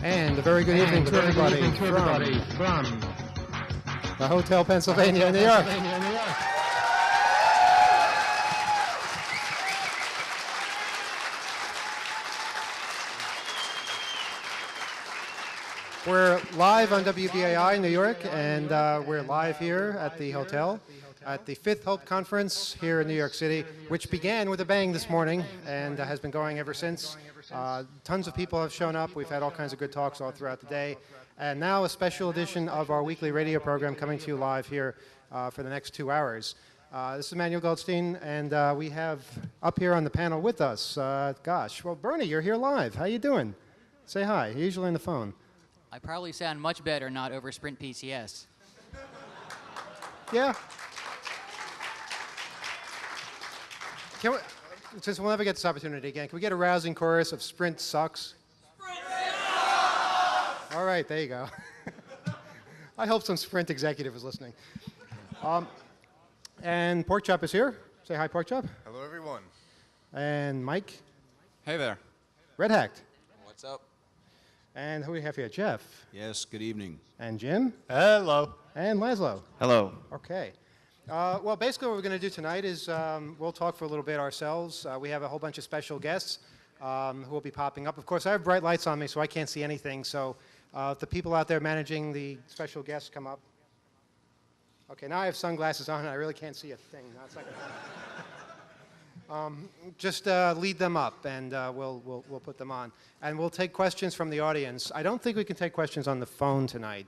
And a very good evening to everybody from the Hotel Pennsylvania in New York. We're live on WBAI in New York, and we're live here at the hotel at the Fifth Hope Conference here in New York City, which began with a bang this morning and has been going ever since. Tons of people have shown up. We've had all kinds of good talks all throughout the day. And now a special edition of our weekly radio program coming to you live here for the next 2 hours. This is Emmanuel Goldstein, and we have up here on the panel with us, well, Bernie, you're here live. How you doing? Say hi. You're usually on the phone. I probably sound much better not over Sprint PCS. Yeah. Since we'll never get this opportunity again, can we get a rousing chorus of Sprint sucks? Sprint sucks! All right, there you go. I hope some Sprint executive is listening. And Porkchop is here. Say hi, Porkchop. Hello, everyone. And Mike. Hey there. Red Hacked. What's up? And who do we have here? Jeff. Yes, good evening. And Jim. Hello. And Laszlo. Hello. Okay. Well, basically what we're going to do tonight is we'll talk for a little bit ourselves. We have a whole bunch of special guests who will be popping up. Of course, I have bright lights on me, so I can't see anything. So if the people out there managing the special guests come up. Okay, now I have sunglasses on, and I really can't see a thing. No, it's not gonna just lead them up, and we'll put them on. And we'll take questions from the audience. I don't think we can take questions on the phone tonight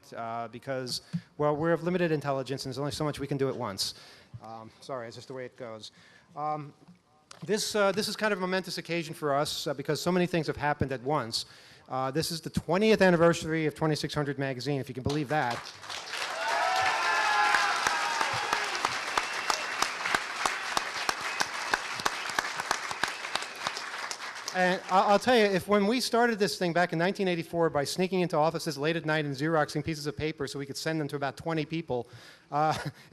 because, well, we're of limited intelligence, and there's only so much we can do at once. Sorry, it's just the way it goes. This is kind of a momentous occasion for us because so many things have happened at once. This is the 20th anniversary of 2600 magazine, if you can believe that. And I'll tell you, if when we started this thing back in 1984 by sneaking into offices late at night and Xeroxing pieces of paper so we could send them to about 20 people,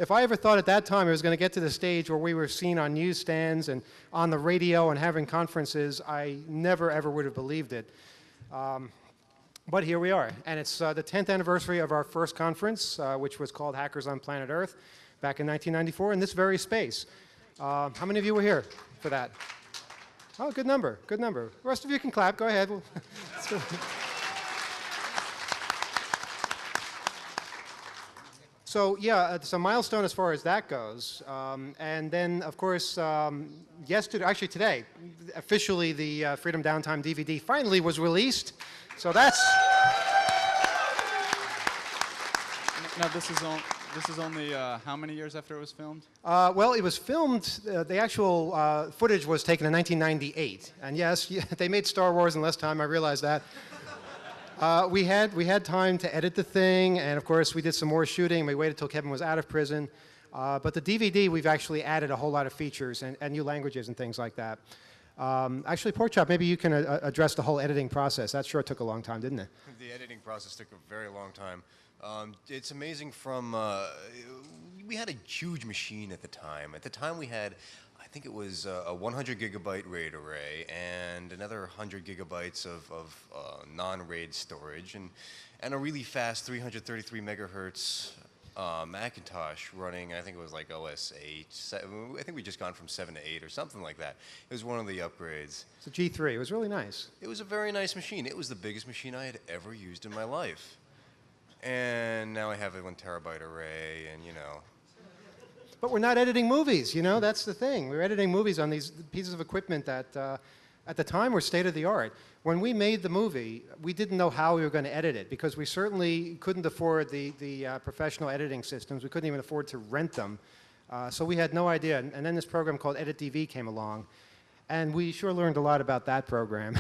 if I ever thought at that time it was going to get to the stage where we were seen on newsstands and on the radio and having conferences, I never ever would have believed it. But here we are, and it's the 10th anniversary of our first conference, which was called Hackers on Planet Earth, back in 1994 in this very space. How many of you were here for that? Oh, good number, good number. The rest of you can clap, go ahead. So yeah, it's a milestone as far as that goes. And then, of course, actually today, officially the Freedom Downtime DVD finally was released. So that's... Now this is only how many years after it was filmed? Well, it was filmed, the actual footage was taken in 1998. And yes, they made Star Wars in less time, I realize that. We had time to edit the thing, and of course we did some more shooting. We waited till Kevin was out of prison. But the DVD, we've actually added a whole lot of features and new languages and things like that. Actually, Porkchop, maybe you can address the whole editing process. That sure took a long time, didn't it? The editing process took a very long time. It's amazing from, we had a huge machine at the time. At the time we had, I think it was a 100 gigabyte RAID array and another 100 gigabytes of non-RAID storage and a really fast 333 megahertz Macintosh running, I think it was like OS 8. I think we just gone from 7 to 8 or something like that. It was one of the upgrades. It's a G3. It was really nice. It was a very nice machine. It was the biggest machine I had ever used in my life. And now I have a 1 terabyte array, and you know. But we're not editing movies, you know, that's the thing. We're editing movies on these pieces of equipment that at the time were state of the art. When we made the movie, we didn't know how we were going to edit it because we certainly couldn't afford the professional editing systems. We couldn't even afford to rent them. So we had no idea. And then this program called Edit DV came along. And we sure learned a lot about that program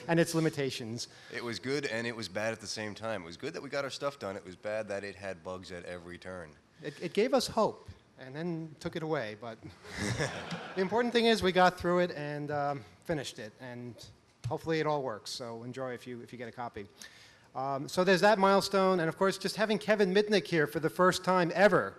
and its limitations. It was good and it was bad at the same time. It was good that we got our stuff done. It was bad that it had bugs at every turn. It gave us hope and then took it away. But the important thing is we got through it and finished it. And hopefully it all works. So enjoy if you get a copy. So there's that milestone. And of course, just having Kevin Mitnick here for the first time ever.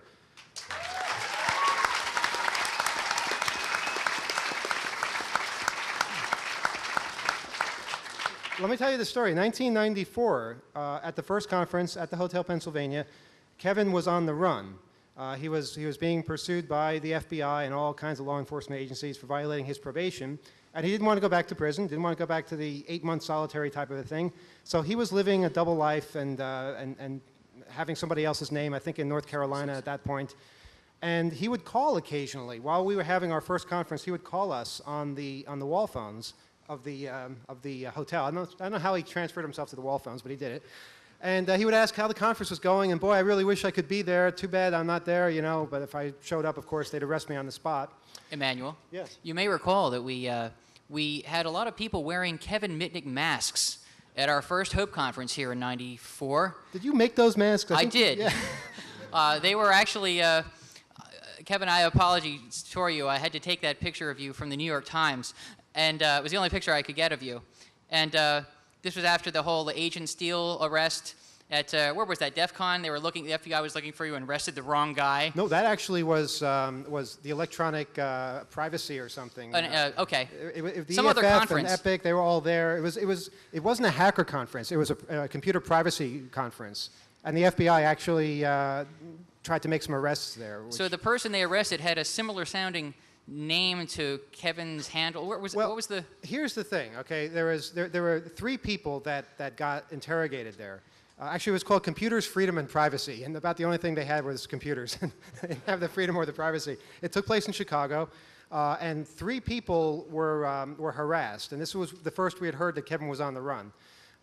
let me tell you the story. In 1994, at the first conference at the Hotel Pennsylvania, Kevin was on the run. He was being pursued by the FBI and all kinds of law enforcement agencies for violating his probation. And he didn't want to go back to prison, didn't want to go back to the 8-month solitary type of a thing. So he was living a double life and having somebody else's name, I think in North Carolina at that point. And he would call occasionally. While we were having our first conference, he would call us on the wall phones of the hotel. I don't know how he transferred himself to the wall phones, but he did it. And he would ask how the conference was going, and boy, I really wish I could be there. Too bad I'm not there, you know, but if I showed up, of course, they'd arrest me on the spot. Emmanuel? Yes. You may recall that we had a lot of people wearing Kevin Mitnick masks at our first Hope Conference here in '94. Did you make those masks? I did. Yeah. They were actually, Kevin, I apologize for you. I had to take that picture of you from the New York Times, and it was the only picture I could get of you. And this was after the whole Agent Steele arrest at, where was that, DEF CON? The FBI was looking for you and arrested the wrong guy. No, that actually was the electronic privacy or something. Okay. The Some other EFF conference. and Epic, they were all there. It wasn't a hacker conference. It was a computer privacy conference. And the FBI actually tried to make some arrests there. So the person they arrested had a similar sounding name to Kevin's handle. What was the... Here's the thing, okay? There were 3 people that got interrogated there. Actually, it was called Computers, Freedom, and Privacy, and about the only thing they had was computers. They didn't have the freedom or the privacy. It took place in Chicago, and 3 people were harassed, and this was the first we had heard that Kevin was on the run.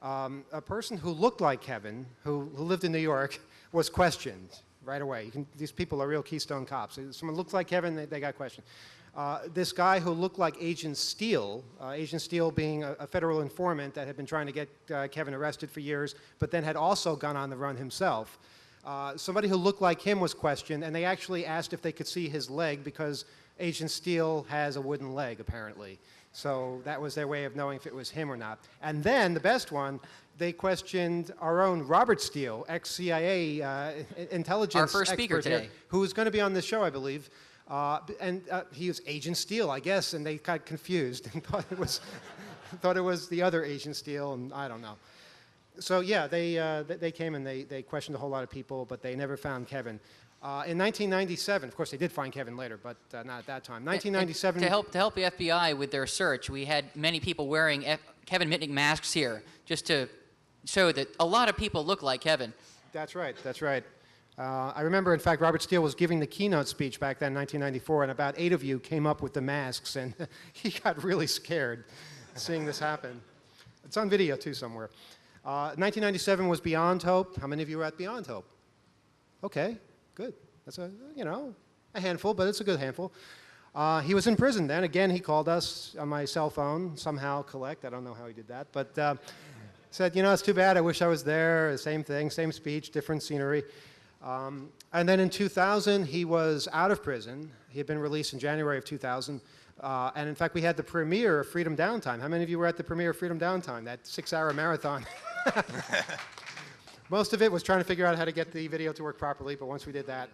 A person who looked like Kevin, who lived in New York, was questioned right away. These people are real Keystone cops. Someone looked like Kevin, they got questioned. This guy who looked like Agent Steele being a federal informant that had been trying to get Kevin arrested for years, but then had also gone on the run himself. Somebody who looked like him was questioned, and they actually asked if they could see his leg because Agent Steele has a wooden leg, apparently. So that was their way of knowing if it was him or not. And then, the best one, they questioned our own Robert Steele, ex-CIA intelligence Our first speaker expert here, today. who was going to be on this show, I believe. He was Agent Steele, I guess, and they got confused and thought it was the other Agent Steele, and I don't know. So yeah, they came and they questioned a whole lot of people, but they never found Kevin. In 1997, of course, they did find Kevin later, but not at that time. 1997. To help the FBI with their search, we had many people wearing Kevin Mitnick masks here, just to show that a lot of people look like Kevin. That's right. That's right. I remember, in fact, Robert Steele was giving the keynote speech back then, 1994, and about 8 of you came up with the masks, and he got really scared seeing this happen. It's on video, too, somewhere. 1997 was Beyond Hope. How many of you were at Beyond Hope? Okay, good. That's a handful, but it's a good handful. He was in prison then. Again, he called us on my cell phone, somehow collect. I don't know how he did that, but said, it's too bad. I wish I was there. Same thing, same speech, different scenery. And then in 2000, he was out of prison. He had been released in January of 2000. And in fact, we had the premiere of Freedom Downtime. How many of you were at the premiere of Freedom Downtime, that 6-hour marathon? Most of it was trying to figure out how to get the video to work properly, but once we did that,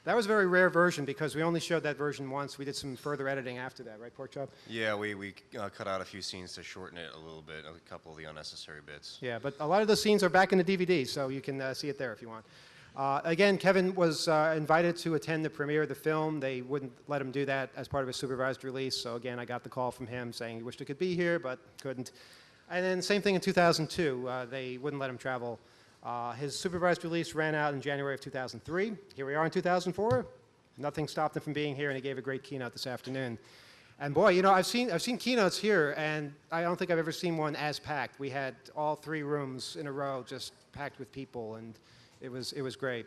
that was a very rare version because we only showed that version once. We did some further editing after that, right, Porkchop? Yeah, we cut out a few scenes to shorten it a little bit, a couple of the unnecessary bits. Yeah, but a lot of those scenes are back in the DVD, so you can see it there if you want. Again, Kevin was invited to attend the premiere of the film. They wouldn't let him do that as part of his supervised release, so again, I got the call from him saying he wished he could be here, but couldn't. And then same thing in 2002. They wouldn't let him travel. His supervised release ran out in January of 2003. Here we are in 2004. Nothing stopped him from being here, and he gave a great keynote this afternoon. And boy, I've seen keynotes here, and I don't think I've ever seen one as packed. We had all 3 rooms in a row just packed with people, and it was great.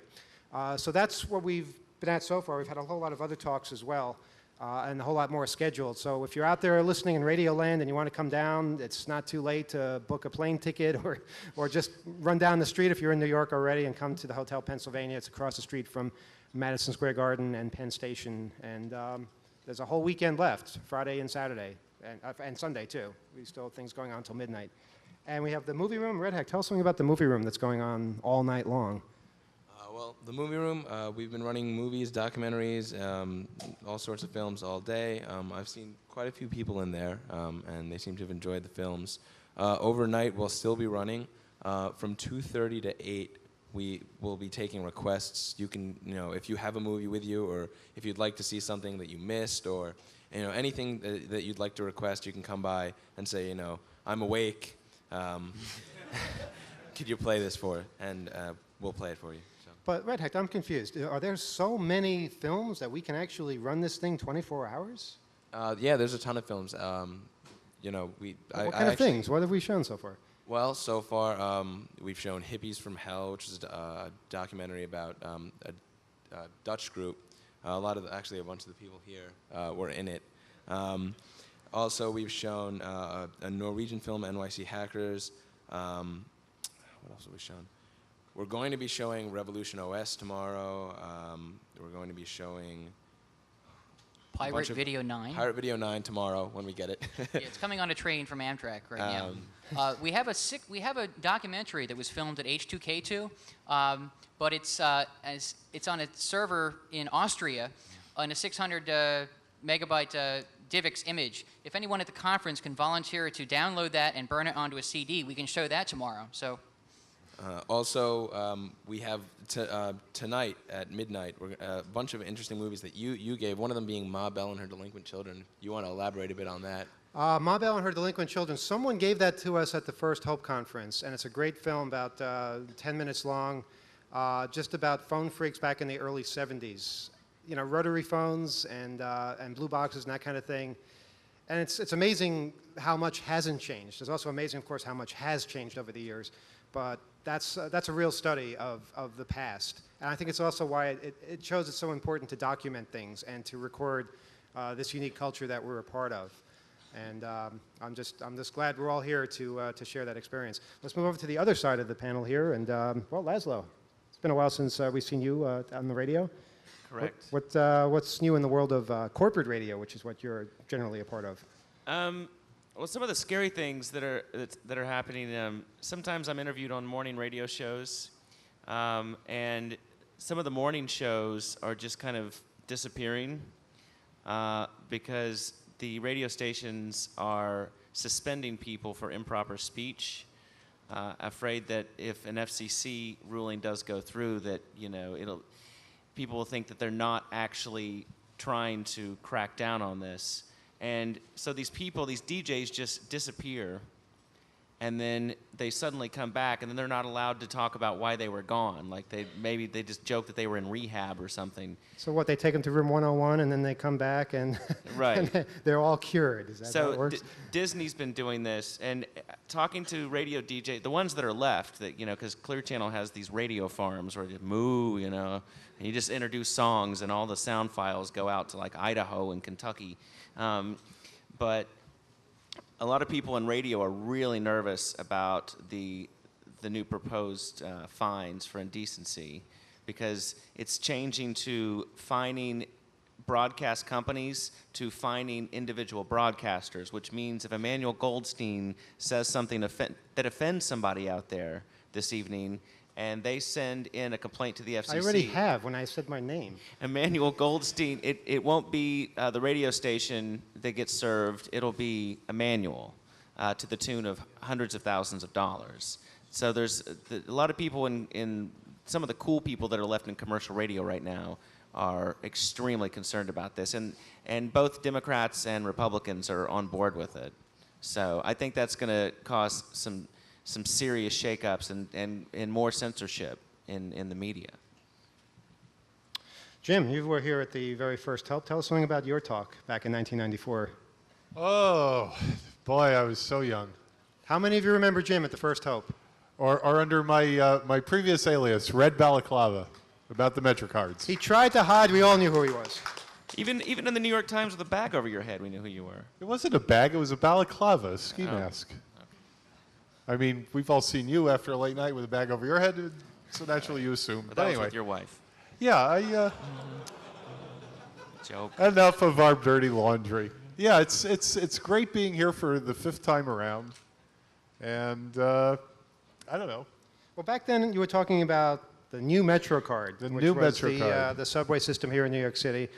So that's what we've been at so far. We've had a whole lot of other talks as well, and a whole lot more scheduled. So if you're out there listening in Radio Land and you want to come down, it's not too late to book a plane ticket or just run down the street if you're in New York already and come to the Hotel Pennsylvania. It's across the street from Madison Square Garden and Penn Station. And there's a whole weekend left, Friday and Saturday, and Sunday too. We still have things going on until midnight. And we have the movie room. Red Hack, tell us something about the movie room that's going on all night long. Well, the movie room, we've been running movies, documentaries, all sorts of films all day. I've seen quite a few people in there, and they seem to have enjoyed the films. Overnight, we'll still be running. From 2:30 to 8, we will be taking requests. You can, if you have a movie with you, or if you'd like to see something that you missed, or anything that you'd like to request, you can come by and say, I'm awake. Could you play this for it? And we'll play it for you. So. But Red Heck, I'm confused. Are there so many films that we can actually run this thing 24 hours? Yeah, there's a ton of films. What kind of things? What have we shown so far? Well, so far we've shown Hippies from Hell, which is a documentary about a Dutch group. A bunch of the people here were in it. Also, we've shown a Norwegian film, NYC Hackers. What else have we shown? We're going to be showing Revolution OS tomorrow. We're going to be showing Pirate Video 9. Pirate Video 9 tomorrow when we get it. Yeah, it's coming on a train from Amtrak right now. We have a documentary that was filmed at H2K2, but it's on a server in Austria on a 600 megabyte DivX image. If anyone at the conference can volunteer to download that and burn it onto a CD, we can show that tomorrow. So. Also, we have tonight at midnight a bunch of interesting movies that you gave, one of them being Ma Bell and Her Delinquent Children. You want to elaborate a bit on that? Ma Bell and Her Delinquent Children. Someone gave that to us at the First Hope Conference, and it's a great film, about 10 minutes long, just about phone freaks back in the early 70s. Rotary phones and blue boxes and that kind of thing. And it's amazing how much hasn't changed. It's also amazing, of course, how much has changed over the years. But that's a real study of the past. And I think it's also why it shows it's so important to document things and to record this unique culture that we're a part of. And I'm just glad we're all here to share that experience. Let's move over to the other side of the panel here. And, Laszlo, it's been a while since we've seen you on the radio. Correct. What's new in the world of corporate radio, which is what you're generally a part of? Well, some of the scary things that are happening. Sometimes I'm interviewed on morning radio shows, and some of the morning shows are just kind of disappearing because the radio stations are suspending people for improper speech. Afraid that if an FCC ruling does go through, that people will think that they're not actually trying to crack down on this. And so these DJs just disappear, and then they suddenly come back, and then they're not allowed to talk about why they were gone. Like maybe they just joke that they were in rehab or something. So what, they take them to room 101, and then they come back, and, right. and they're all cured. Is that how it works? Disney's been doing this, and talking to radio DJ, the ones that are left, that because Clear Channel has these radio farms where you moo, and you just introduce songs, and all the sound files go out to like Idaho and Kentucky. But a lot of people in radio are really nervous about the new proposed fines for indecency, because it's changing to fining broadcast companies to fining individual broadcasters, which means if Emmanuel Goldstein says something that offends somebody out there this evening, and they send in a complaint to the FCC. I already have when I said my name. Emmanuel Goldstein, it won't be the radio station that gets served, it'll be Emmanuel to the tune of hundreds of thousands of dollars. So there's a lot of people in some of the cool people that are left in commercial radio right now are extremely concerned about this. And both Democrats and Republicans are on board with it. So I think that's going to cause some serious shakeups and more censorship in the media. Jim, you were here at the very first Help. Tell us something about your talk back in 1994. Oh, boy, I was so young. How many of you remember Jim at the first Hope? Or under my my previous alias, Red Balaclava, about the MetroCards. He tried to hide. We all knew who he was. Even in the New York Times with a bag over your head, we knew who you were. It wasn't a bag, it was a balaclava, a ski mask. I mean, we've all seen you after a late night with a bag over your head, so naturally you assume. But that anyway. was with your wife. Yeah, Joke. enough of our dirty laundry. Yeah, it's great being here for the 5th time around. And I don't know. Well, back then you were talking about the new MetroCard, The which new was MetroCard. the subway system here in New York City.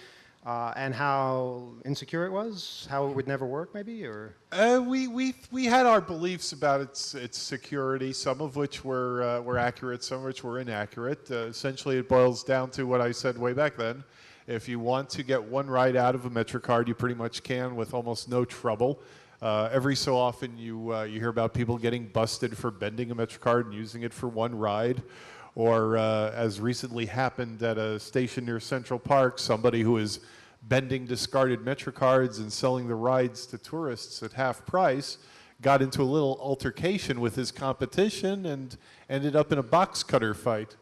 and how insecure it was, how it would never work, maybe, or We had our beliefs about its security, some of which were accurate, some of which were inaccurate. Essentially, it boils down to what I said way back then. If you want to get one ride out of a MetroCard, you pretty much can with almost no trouble. Every so often, you hear about people getting busted for bending a MetroCard and using it for one ride. Or, as recently happened at a station near Central Park, somebody who is bending discarded MetroCards and selling the rides to tourists at half price got into a little altercation with his competition and ended up in a box cutter fight.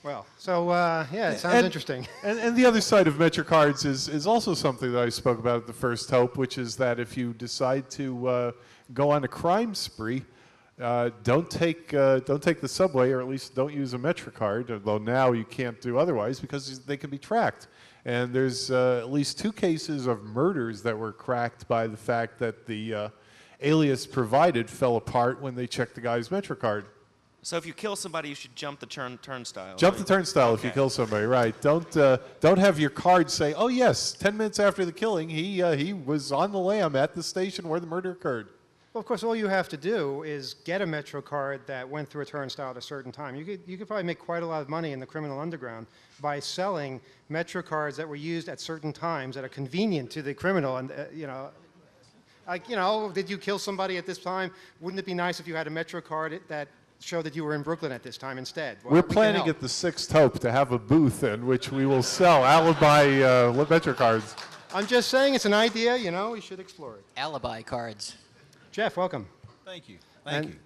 well, so yeah, it sounds interesting. And the other side of MetroCards is also something that I spoke about at the First Hope, which is that if you decide to go on a crime spree, don't take the subway, or at least don't use a MetroCard, although now you can't do otherwise because they can be tracked. And there's at least 2 cases of murders that were cracked by the fact that the alias provided fell apart when they checked the guy's MetroCard. So if you kill somebody, you should jump the turnstile. Jump the turnstile if you kill somebody, right? Don't have your card say, "Oh yes, 10 minutes after the killing, he was on the lam at the station where the murder occurred." Well, of course, all you have to do is get a MetroCard that went through a turnstile at a certain time. You could probably make quite a lot of money in the criminal underground by selling MetroCards that were used at certain times that are convenient to the criminal. And did you kill somebody at this time? Wouldn't it be nice if you had a MetroCard that showed that you were in Brooklyn at this time instead? Well, We're planning at the Sixth Hope to have a booth in which we will sell alibi MetroCards. I'm just saying it's an idea. We should explore it. Alibi cards. Jeff, welcome. Thank you. Thank And you.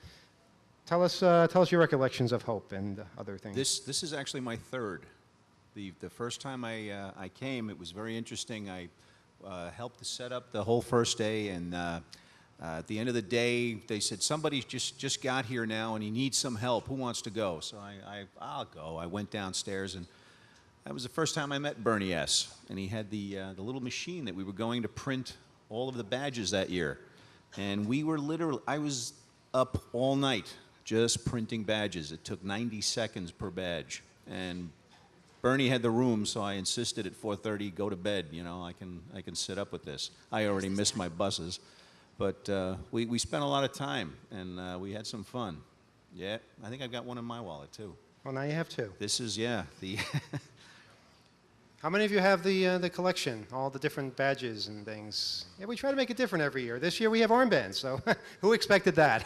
Tell us your recollections of Hope and other things. This is actually my third. The first time I came, it was very interesting. I helped to set up the whole first day, and at the end of the day, they said, somebody just got here now, and he needs some help. Who wants to go? So I'll go. I went downstairs, and that was the first time I met Bernie S. And he had the little machine that we were going to print all of the badges that year. And we were I was up all night just printing badges. It took 90 seconds per badge. And Bernie had the room, so I insisted at 4:30, go to bed. I can sit up with this. I already missed my buses. But we spent a lot of time, and we had some fun. Yeah, I think I've got one in my wallet, too. Well, now you have 2. This is, the... How many of you have the collection, all the different badges and things? Yeah, we try to make it different every year. This year we have armbands, so who expected that?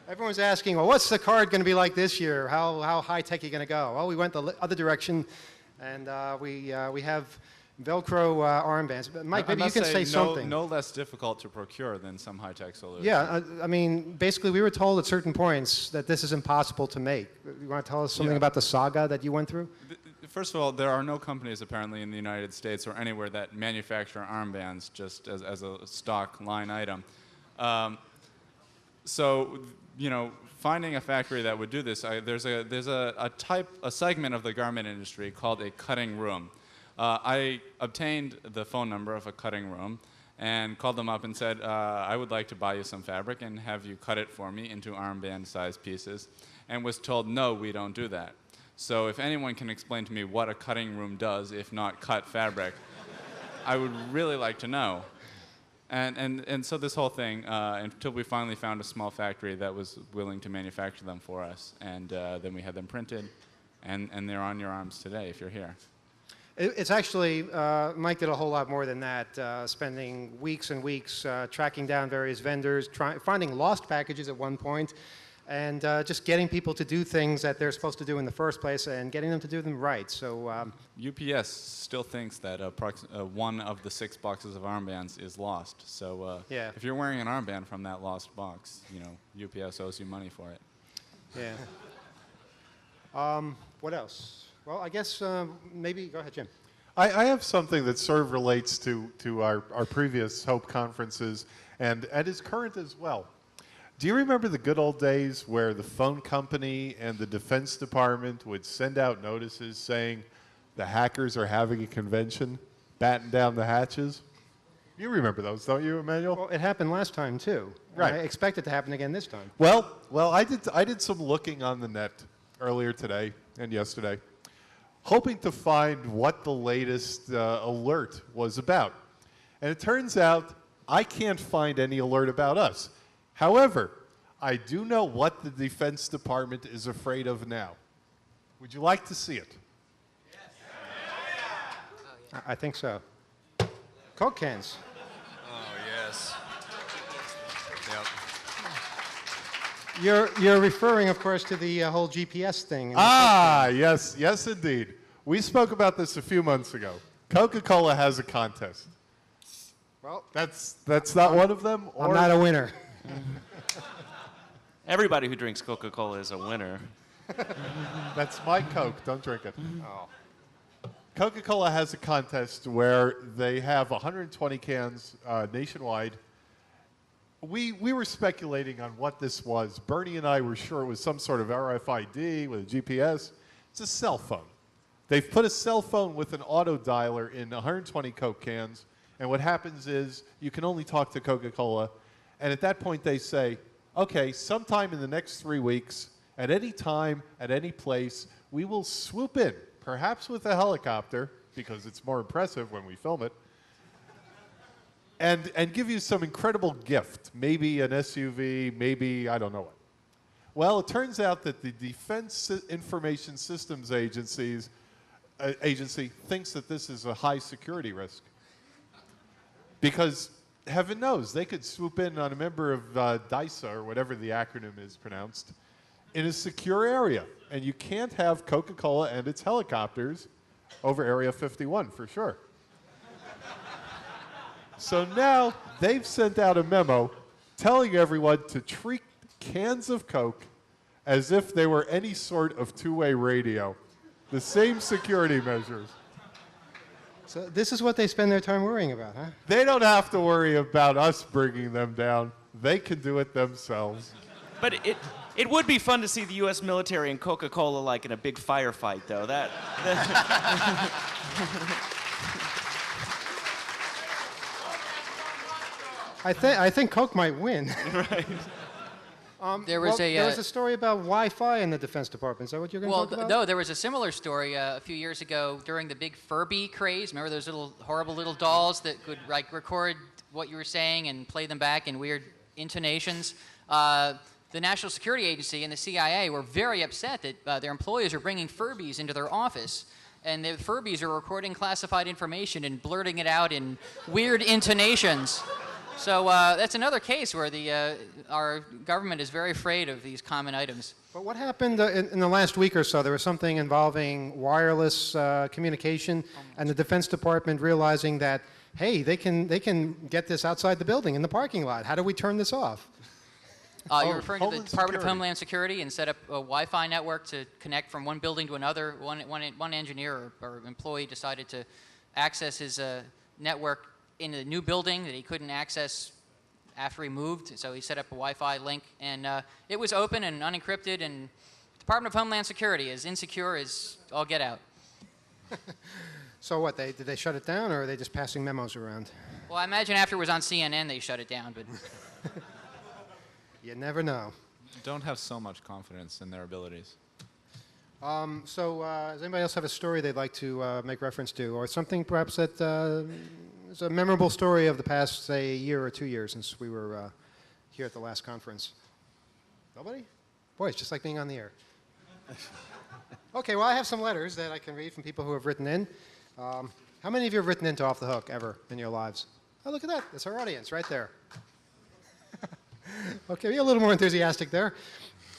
Everyone's asking, well, what's the card going to be like this year? How high-tech are you going to go? Well, we went the other direction, and we have Velcro armbands. But Mike, maybe you can say something. No less difficult to procure than some high-tech solutions. Yeah, I mean, basically we were told at certain points that this is impossible to make. You want to tell us something about the saga that you went through? First of all, there are no companies apparently in the United States or anywhere that manufacture armbands just as a stock line item. So, finding a factory that would do this, there's a segment of the garment industry called a cutting room. I obtained the phone number of a cutting room and called them up and said, I would like to buy you some fabric and have you cut it for me into armband-sized pieces, and was told, no, we don't do that. So if anyone can explain to me what a cutting room does, if not cut fabric, I would really like to know. And so this whole thing, until we finally found a small factory that was willing to manufacture them for us, and then we had them printed, and they're on your arms today if you're here. It's actually, Mike did a whole lot more than that, spending weeks and weeks tracking down various vendors, finding lost packages at one point, and just getting people to do things that they're supposed to do in the first place and getting them to do them right. So UPS still thinks that one of the 6 boxes of armbands is lost. So yeah. If you're wearing an armband from that lost box, UPS owes you money for it. Yeah. What else? Well, I guess maybe, go ahead, Jim. I have something that sort of relates to our previous Hope conferences and is current as well. Do you remember the good old days where the phone company and the Defense Department would send out notices saying the hackers are having a convention, batten down the hatches? You remember those, don't you, Emmanuel? Well, it happened last time, too. Right. I expect it to happen again this time. Well, I did some looking on the net earlier today and yesterday. hoping to find what the latest alert was about. And it turns out I can't find any alert about us. However, I do know what the Defense Department is afraid of now. Would you like to see it? I think so. Coke cans. Oh, yes. Yep. You're referring, of course, to the whole GPS thing. Yes, yes, indeed. We spoke about this a few months ago. Coca-Cola has a contest. Well, That's not one of them? I'm not a winner. Everybody who drinks Coca-Cola is a winner. That's my Coke. Don't drink it. Coca-Cola has a contest where they have 120 cans nationwide. We were speculating on what this was. Bernie and I were sure it was some sort of RFID with a GPS. It's a cell phone. They've put a cell phone with an auto dialer in 120 Coke cans, and what happens is you can only talk to Coca-Cola, and at that point they say, okay, sometime in the next 3 weeks, at any time, at any place, we will swoop in, perhaps with a helicopter, because it's more impressive when we film it, and give you some incredible gift, maybe an SUV, maybe I don't know what. Well, it turns out that the Defense Information Systems Agency thinks that this is a high security risk. Because heaven knows, they could swoop in on a member of DISA, or whatever the acronym is pronounced, in a secure area. And you can't have Coca-Cola and its helicopters over Area 51, for sure. So now they've sent out a memo telling everyone to treat cans of Coke as if they were any sort of two-way radio. The same security measures. So this is what they spend their time worrying about, huh? They don't have to worry about us bringing them down. They can do it themselves. But it would be fun to see the U.S. military and Coca-Cola like in a big firefight, though. I think Coke might win. Right. There was there was a story about Wi-Fi in the Defense Department. Is that what you're going to talk about? No, there was a similar story a few years ago during the big Furby craze. Remember those horrible little dolls that could record what you were saying and play them back in weird intonations? The National Security Agency and the CIA were very upset that their employees are bringing Furbies into their office. And the Furbies are recording classified information and blurting it out in weird intonations. So that's another case where our government is very afraid of these common items. But what happened in the last week or so? There was something involving wireless communication, and the Defense Department realizing that, hey, they can get this outside the building in the parking lot. How do we turn this off? You're referring to the Department of Security. Homeland Security and set up a Wi-Fi network to connect from one building to another. One engineer or employee decided to access his network in a new building that he couldn't access after he moved, so he set up a Wi-Fi link, and it was open and unencrypted, and the Department of Homeland Security is insecure as all get out. So what, did they shut it down, or are they just passing memos around? Well, I imagine after it was on CNN, they shut it down, but... You never know. Don't have so much confidence in their abilities. Does anybody else have a story they'd like to make reference to, or something perhaps that is a memorable story of the past, say, year or 2 years since we were here at the last conference? Nobody? Boy, it's just like being on the air. Okay, well, I have some letters that I can read from people who have written in. How many of you have written into Off the Hook ever in your lives? Oh, look at that. That's our audience right there. Okay, be a little more enthusiastic there.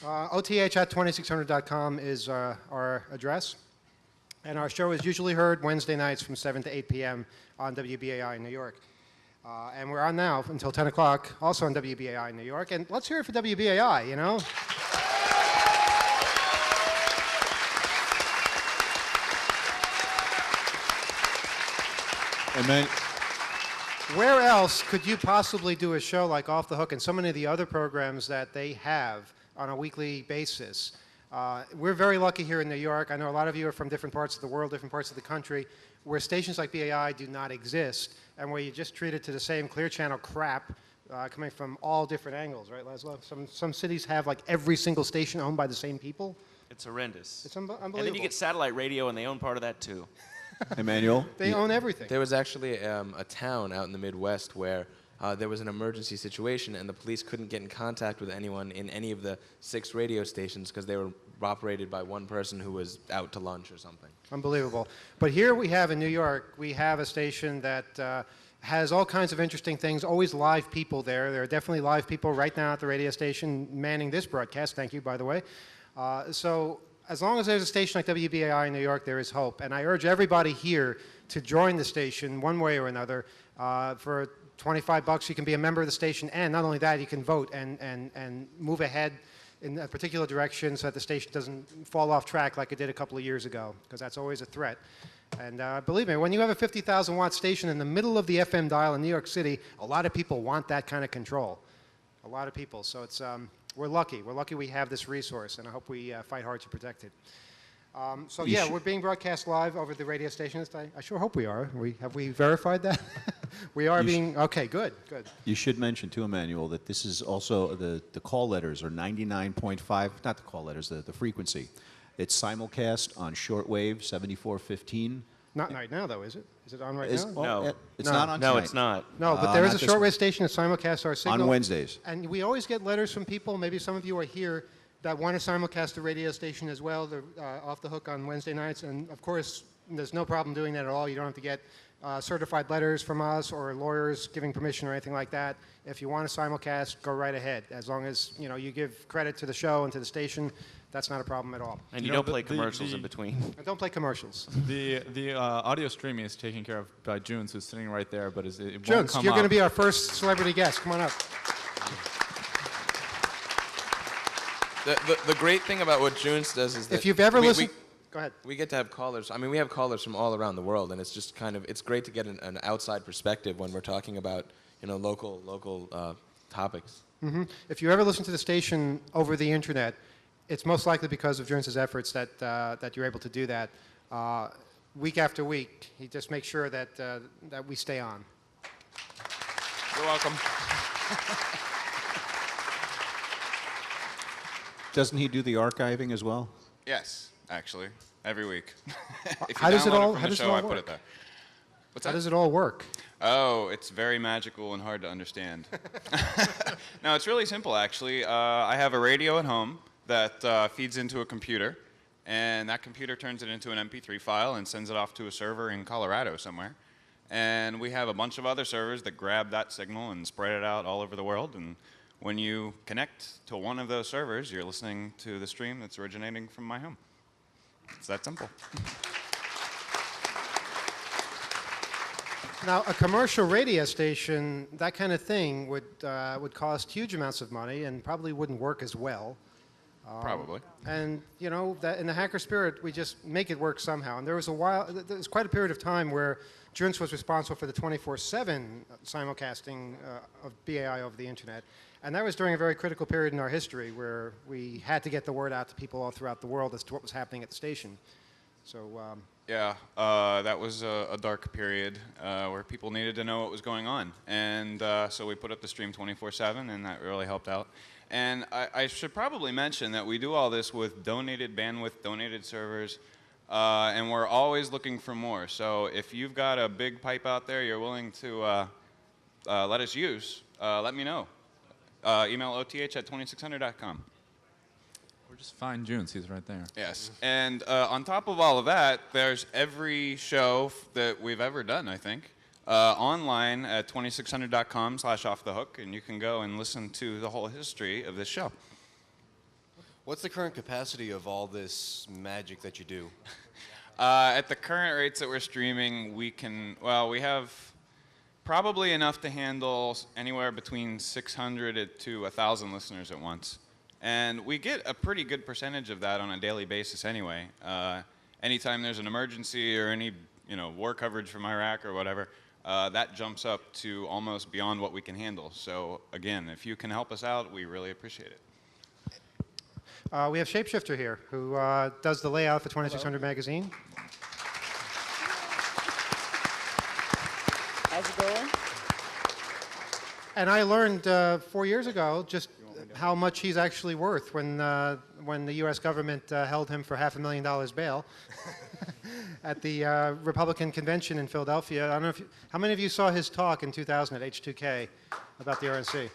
OTH@2600.com is our address. And our show is usually heard Wednesday nights from 7 to 8 p.m. on WBAI in New York. And we're on now until 10 o'clock, also on WBAI in New York. And let's hear it for WBAI, you know? Amen. Where else could you possibly do a show like Off the Hook and so many of the other programs that they have on a weekly basis? We're very lucky here in New York. I know a lot of you are from different parts of the world, different parts of the country, where stations like BAI do not exist, and where you just treat it to the same Clear Channel crap coming from all different angles, right, Laszlo? Some cities have like every single station owned by the same people. It's horrendous. It's unbelievable. And then you get satellite radio, and they own part of that too. Emmanuel? They own everything. There was actually a town out in the Midwest where there was an emergency situation and the police couldn't get in contact with anyone in any of the 6 radio stations because they were operated by one person who was out to lunch or something. Unbelievable. But here we have in New York, we have a station that has all kinds of interesting things, always live people there. There are definitely live people right now at the radio station manning this broadcast. Thank you, by the way. So as long as there's a station like WBAI in New York, there is hope. And I urge everybody here to join the station one way or another. For $25, you can be a member of the station, and not only that, you can vote and move ahead in a particular direction so that the station doesn't fall off track like it did a couple of years ago, because that's always a threat. And believe me, when you have a 50,000 watt station in the middle of the FM dial in New York City, a lot of people want that kind of control. A lot of people. So it's, we're lucky. We're lucky we have this resource, and I hope we fight hard to protect it. So yeah, we're being broadcast live over the radio station. I sure hope we are. Have we verified that? We are being, okay, good. You should mention too, Emmanuel, that this is also, the call letters are 99.5, not the call letters, the frequency. It's simulcast on shortwave 7415. Not right now, though, is it? Is it on right Is- now? No. It's not on tonight. No, it's not. No, but there is not a this shortwave one. station that simulcasts our signal. On Wednesdays. And we always get letters from people, maybe some of you are here, that want to simulcast the radio station as well. They're off the hook on Wednesday nights. And of course, there's no problem doing that at all. You don't have to get certified letters from us or lawyers giving permission or anything like that. If you want to simulcast, go right ahead. As long as you give credit to the show and to the station, that's not a problem at all. And you don't play commercials in between. And don't play commercials. The audio streaming is taken care of by Junes, who's sitting right there, but it won't Jones, come you're going to up. be our first celebrity guest. Come on up. The great thing about what Junes does is that If you've ever listened... Go ahead. we get to have callers. I mean, we have callers from all around the world, and it's just it's great to get an outside perspective when we're talking about local topics. Mm-hmm. If you ever listen to the station over the internet, it's most likely because of Jones's efforts that you're able to do that. Week after week, he just makes sure that we stay on. You're welcome. Doesn't he do the archiving as well? Yes, actually, every week. If How you does it download all- from how the does it show, all I put work? it there. What's How that? does it all work? Oh, it's very magical and hard to understand. No, it's really simple, actually. I have a radio at home that feeds into a computer, and that computer turns it into an MP3 file and sends it off to a server in Colorado somewhere. And we have a bunch of other servers that grab that signal and spread it out all over the world. And when you connect to one of those servers, you're listening to the stream that's originating from my home. It's that simple. Now, a commercial radio station, that kind of thing would cost huge amounts of money and probably wouldn't work as well. Probably. And that in the hacker spirit, we just make it work somehow. And there was quite a period of time where Junes was responsible for the 24/7 simulcasting of BAI over the internet. And that was during a very critical period in our history where we had to get the word out to people all throughout the world as to what was happening at the station. So, Yeah, that was a dark period where people needed to know what was going on. And so we put up the stream 24/7, and that really helped out. And I should probably mention that we do all this with donated bandwidth, donated servers, and we're always looking for more. So if you've got a big pipe out there you're willing to let us use, let me know. Email oth@2600.com. Or just find Junes. He's right there. Yes, and on top of all of that, there's every show that we've ever done, I think, online at 2600.com/offthehook, and you can go and listen to the whole history of this show. What's the current capacity of all this magic that you do? At the current rates that we're streaming, we have probably enough to handle anywhere between 600 to 1,000 listeners at once. And we get a pretty good percentage of that on a daily basis anyway. Anytime there's an emergency or any war coverage from Iraq or whatever, that jumps up to almost beyond what we can handle. So again, if you can help us out, we really appreciate it. we have Shapeshifter here who does the layout for 2600 magazine. How's it going? And I learned 4 years ago just how much he's actually worth when the U.S. government held him for $500,000 bail at the Republican convention in Philadelphia. I don't know if how many of you saw his talk in 2000 at H2K about the RNC? It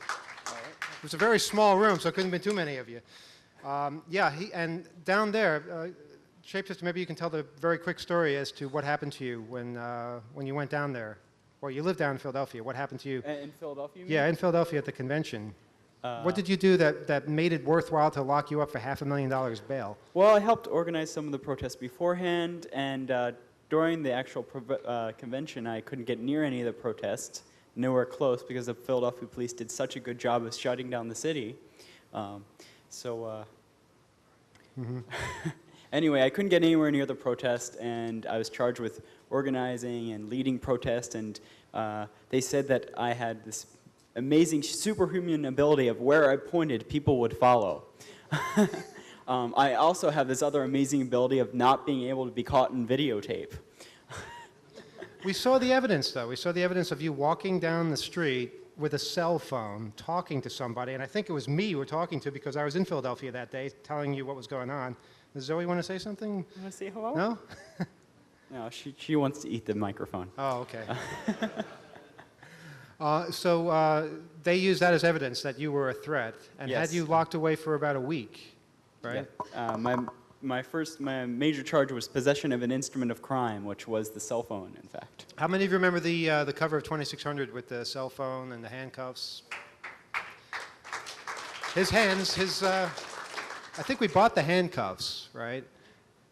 was a very small room, so it couldn't have been too many of you. Yeah, and down there, Shapeshifter, maybe you can tell the very quick story as to what happened to you when you went down there. Well, you lived down in Philadelphia. What happened to you? In Philadelphia, you mean? Yeah, in Philadelphia at the convention. What did you do that made it worthwhile to lock you up for $500,000 bail? Well, I helped organize some of the protests beforehand, and during the actual convention, I couldn't get near any of the protests, nowhere close, because the Philadelphia police did such a good job of shutting down the city. Anyway, I couldn't get anywhere near the protest, and I was charged with organizing and leading protests, and they said that I had this amazing superhuman ability of where I pointed, people would follow. I also have this other amazing ability of not being able to be caught in videotape. We saw the evidence, though. We saw the evidence of you walking down the street with a cell phone, talking to somebody, and I think it was me you were talking to because I was in Philadelphia that day telling you what was going on. Does Zoe want to say something? You want to say hello? No? No, she wants to eat the microphone. Oh, okay. So they used that as evidence that you were a threat, and Yes. had you locked away for about a week, right? Yeah. My major charge was possession of an instrument of crime, which was the cell phone, in fact. How many of you remember the cover of 2600 with the cell phone and the handcuffs? His hands, I think we bought the handcuffs, right?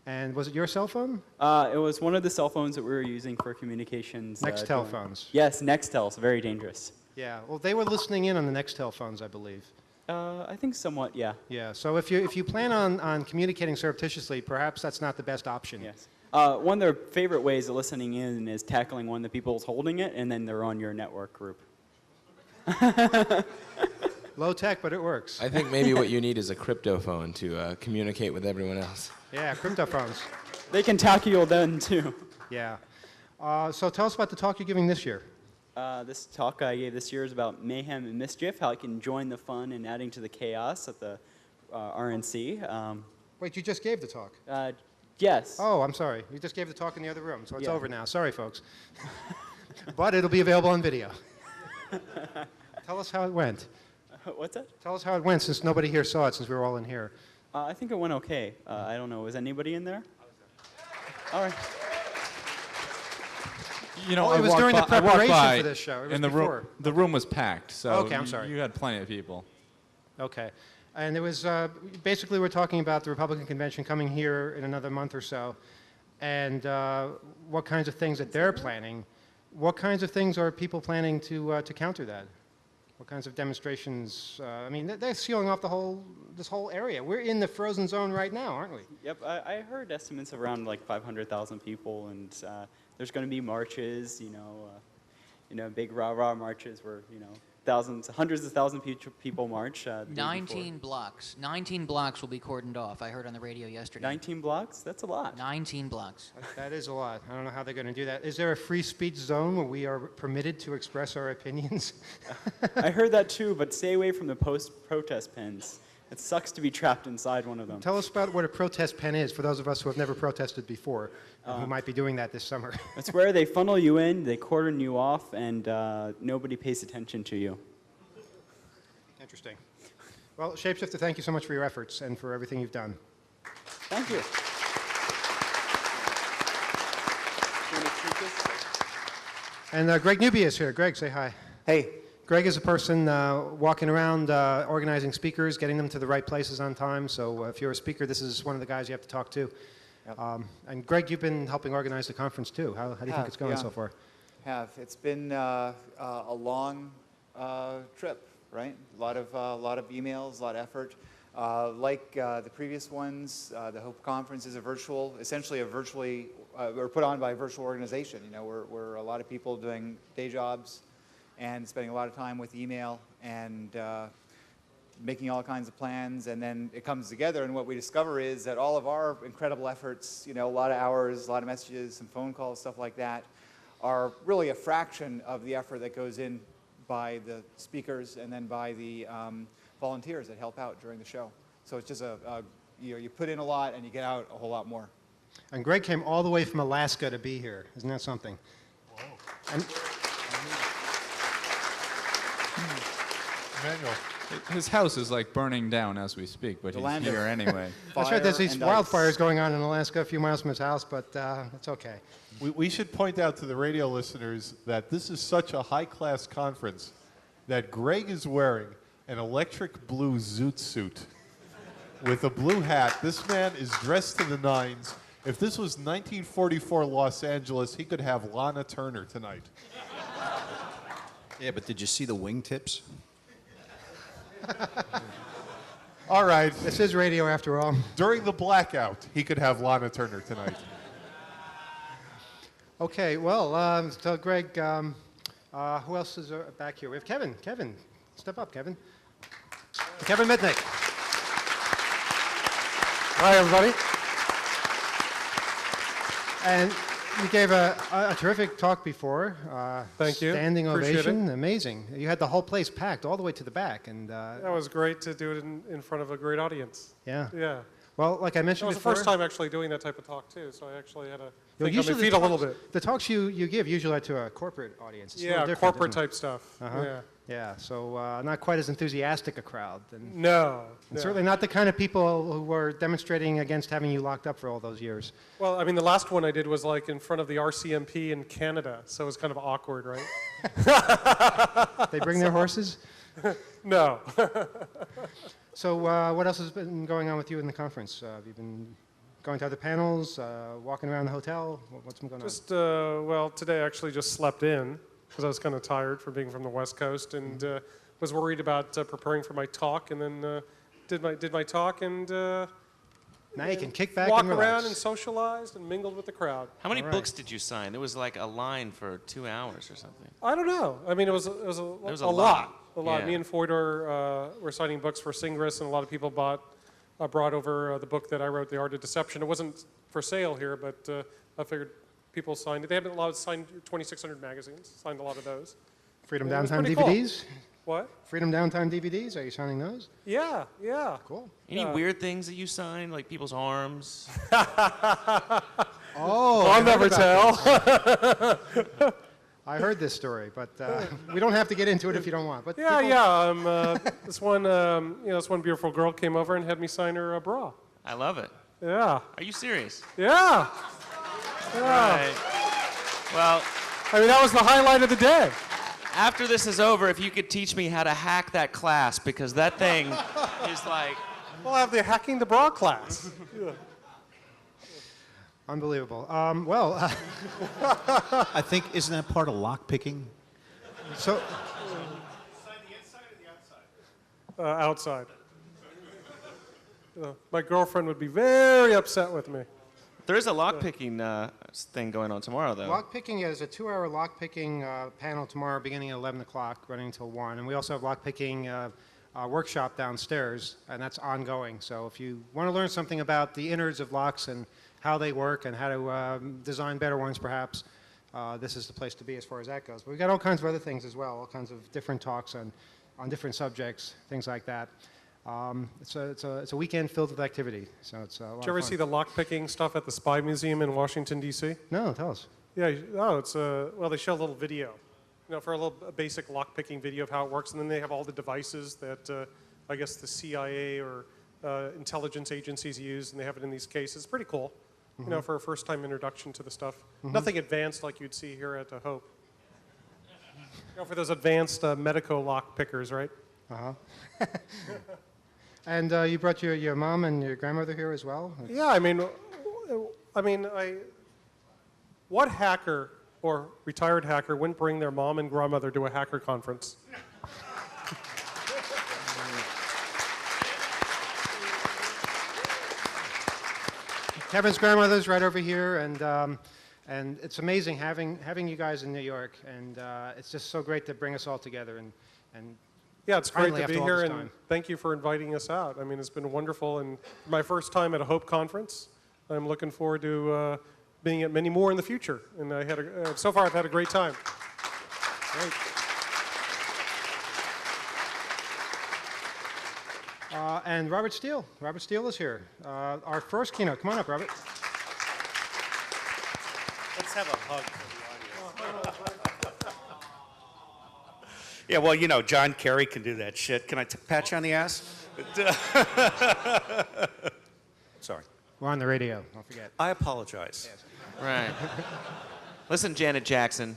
And was it your cell phone? It was one of the cell phones that we were using for communications. Nextel phones. Yes, Nextels, very dangerous. Yeah, well, they were listening in on the Nextel phones, I believe. I think somewhat, yeah. Yeah, so if you plan on communicating surreptitiously, perhaps that's not the best option. Yes. One of their favorite ways of listening in is tackling one of the people who's holding it, and then they're on your network group. Low tech, but it works. I think maybe what you need is a crypto phone to communicate with everyone else. Yeah, crypto phones. They can tackle then, too. Yeah. So tell us about the talk you're giving this year. This talk I gave this year is about mayhem and mischief, how I can join the fun in adding to the chaos at the RNC. Wait, you just gave the talk? Yes. Oh, I'm sorry. You just gave the talk in the other room, so it's Yeah. over now. Sorry, folks. But it'll be available on video. Tell us how it went. What's that? Tell us how it went, since nobody here saw it, since we were all in here. I think it went okay. I don't know. Was anybody in there? All right. You know, Oh, it was during the preparation for this show. It was and before. the room was packed, so Okay, I'm sorry. you had plenty of people. Okay. And it was basically we're talking about the Republican convention coming here in another month or so, and what kinds of things that they're planning. What kinds of things are people planning to counter that? What kinds of demonstrations? I mean, they're sealing off this whole area. We're in the frozen zone right now, aren't we? Yep. I heard estimates around like 500,000 people, and there's going to be marches. Big rah-rah marches where hundreds of thousands of people march. The day 19 before. blocks. 19 blocks will be cordoned off. I heard on the radio yesterday. 19 blocks? That's a lot. 19 blocks. That is a lot. I don't know how they're going to do that. Is there a free speech zone where we are permitted to express our opinions? I heard that too, but stay away from the post-protest pens. It sucks to be trapped inside one of them. Tell us about what a protest pen is for those of us who have never protested before and who might be doing that this summer. It's where they funnel you in, they cordon you off, and nobody pays attention to you. Interesting. Well, Shapeshifter, thank you so much for your efforts and for everything you've done. Thank you. And Greg Newby is here. Greg, say hi. Hey. Greg is a person walking around organizing speakers, getting them to the right places on time. So if you're a speaker, this is one of the guys you have to talk to. Yep. And Greg, you've been helping organize the conference too. How do you think it's going so far? It's been a long trip, right? A lot of emails, a lot of effort. Like the previous ones, the Hope Conference is essentially a virtually, or put on by a virtual organization. We're a lot of people doing day jobs and spending a lot of time with email and making all kinds of plans, and then it comes together, and what we discover is that all of our incredible efforts, a lot of hours, a lot of messages, some phone calls, stuff like that, are really a fraction of the effort that goes in by the speakers and then by the volunteers that help out during the show. So it's just you put in a lot and you get out a whole lot more. And Greg came all the way from Alaska to be here. Isn't that something? Whoa. And Emmanuel. His house is like burning down as we speak, but The he's land of here anyway. that's right, there's Fire these and wildfires ice. going on in Alaska a few miles from his house, but it's okay. We should point out to the radio listeners that this is such a high-class conference that Greg is wearing an electric blue zoot suit with a blue hat. This man is dressed to the nines. If this was 1944 Los Angeles, he could have Lana Turner tonight. Yeah, but did you see the wingtips? All right. This is radio after all. During the blackout, he could have Lana Turner tonight. Okay, well, so Greg, who else is back here? We have Kevin. Kevin, step up, Kevin. Kevin Mitnick. Hi, everybody. And you gave a terrific talk before. Thank you. Standing Appreciate ovation. Amazing. You had the whole place packed all the way to the back. And That was great to do it in front of a great audience. yeah. Yeah. Well, like I That mentioned was the before. first time actually doing that type of talk, too, so I actually had to Well, think on my feet a little bit. The talks you give usually are to a corporate audience. It's a Yeah, little different, corporate isn't it? type stuff. Uh-huh. Yeah. Yeah, so not quite as enthusiastic a crowd. And No. certainly not the kind of people who were demonstrating against having you locked up for all those years. Well, I mean, the last one I did was like in front of the RCMP in Canada, so it was kind of awkward, right? They bring their horses? No. So what else has been going on with you in the conference? Have you been going to other panels, walking around the hotel? What's been going on? Just, well, today I actually just slept in because I was kind of tired from being from the West Coast and was worried about preparing for my talk, and then did my talk and Now you can kick back walk and relax. around and socialized and mingled with the crowd. How many All right. books did you sign? There was like a line for 2 hours or something. I don't know. I mean, it was a a lot. lot. A lot. Yeah. Me and Fodor were signing books for Singris, and a lot of people brought over the book that I wrote, The Art of Deception. It wasn't for sale here, but I figured people signed it. They haven't allowed signed 2,600 magazines. Signed a lot of those. Freedom Yeah, it was Downtime pretty cool. DVDs? What? Freedom Downtime DVDs? Are you signing those? Yeah, yeah. Cool. Any weird things that you signed, like people's arms? Oh, I'll never tell. I heard this story, but we don't have to get into it if you don't want. But Yeah, people- yeah. This one beautiful girl came over and had me sign her bra. I love it. Yeah, Are you serious? yeah. Right. Well, I mean, that was the highlight of the day. after this is over, if you could teach me how to hack that class, because that thing is like... We'll have the hacking the bra class. Yeah. Unbelievable. I think, isn't that part of lock picking? So Outside. My girlfriend would be very upset with me. There is a lockpicking thing going on tomorrow, though. lockpicking is a 2-hour lockpicking panel tomorrow beginning at 11 o'clock, running until 1. And we also have lockpicking workshop downstairs, and that's ongoing. So if you want to learn something about the innards of locks and how they work and how to design better ones, perhaps, this is the place to be as far as that goes. But we've got all kinds of other things as well, all kinds of different talks on different subjects, things like that. It's a weekend filled with activity, so it's a lot Did you ever of fun. see the lockpicking stuff at the Spy Museum in Washington, D.C.? No, tell us. Yeah, oh, it's well, they show a little video, for a little basic lockpicking video of how it works, and then they have all the devices that I guess the CIA or intelligence agencies use, and they have it in these cases. It's pretty cool, for a first-time introduction to the stuff. Nothing advanced like you'd see here at Hope. For those advanced medico lock pickers, right? Uh-huh. And you brought your mom and your grandmother here as well? Yeah, I mean, what hacker or retired hacker wouldn't bring their mom and grandmother to a hacker conference? Kevin's grandmother's right over here, and it's amazing having you guys in New York, and it's just so great to bring us all together. And Yeah, it's great finally, to be after all here, this and time. thank you for inviting us out. I mean, it's been wonderful, and my first time at a Hope conference. I'm looking forward to being at many more in the future, and so far I've had a great time. Great. And Robert Steele. Robert Steele is here. Our first keynote. Come on up, Robert. Let's have a hug for the audience. Yeah, well, you know, John Kerry can do that shit. Can I pat you on the ass? Sorry. We're on the radio. Don't forget. I apologize. Yes. Right. Listen, Janet Jackson.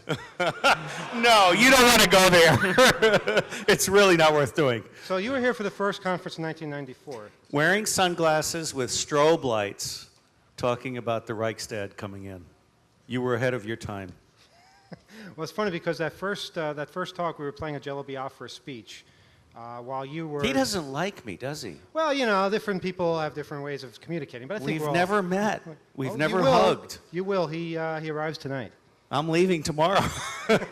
No, you don't want to go there. It's really not worth doing. So you were here for the first conference in 1994. Wearing sunglasses with strobe lights, talking about the Reichstag coming in. You were ahead of your time. Well, it's funny because that first talk, we were playing a Jello Biafra speech while you were... He doesn't like me, does he? Well, you know, different people have different ways of communicating. But I think We've we're all... never met. We've Oh, never you will. hugged. You will. He arrives tonight. I'm leaving tomorrow. It's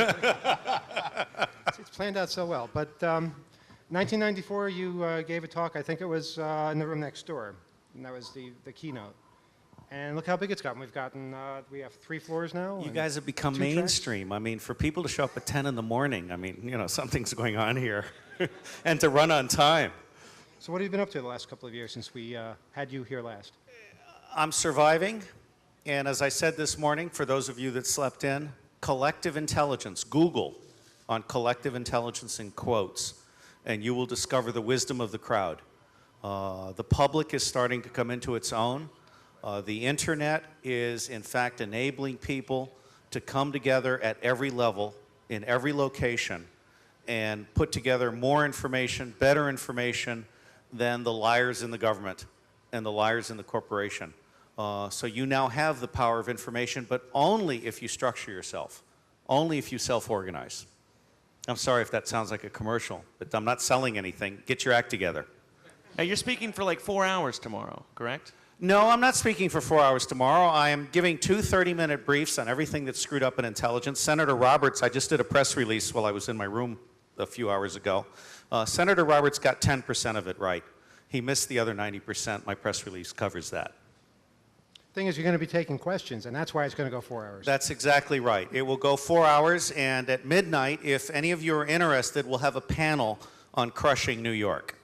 planned out so well. But 1994, you gave a talk. I think it was in the room next door. And that was the keynote. And look how big it's gotten. We have 3 floors now. You and guys have become 2 tracks. mainstream. I mean, for people to show up at 10 in the morning, I mean, you know, something's going on here. And to run on time. So what have you been up to the last couple of years since we had you here last? I'm surviving. And as I said this morning, for those of you that slept in, collective intelligence, Google on collective intelligence in quotes, and you will discover the wisdom of the crowd. The public is starting to come into its own. The internet is, in fact, enabling people to come together at every level, in every location, and put together more information, better information than the liars in the government and the liars in the corporation. So you now have the power of information, but only if you structure yourself, only if you self-organize. I'm sorry if that sounds like a commercial, but I'm not selling anything. Get your act together. Now, you're speaking for like 4 hours tomorrow, correct? No, I'm not speaking for 4 hours tomorrow. I am giving 2 30-minute briefs on everything that's screwed up in intelligence. Senator Roberts, I just did a press release while I was in my room a few hours ago. Senator Roberts got 10% of it right. He missed the other 90%. My press release covers that. Thing is, you're going to be taking questions, and that's why it's going to go 4 hours. That's exactly right. It will go 4 hours, and at midnight, if any of you are interested, we'll have a panel on crushing New York.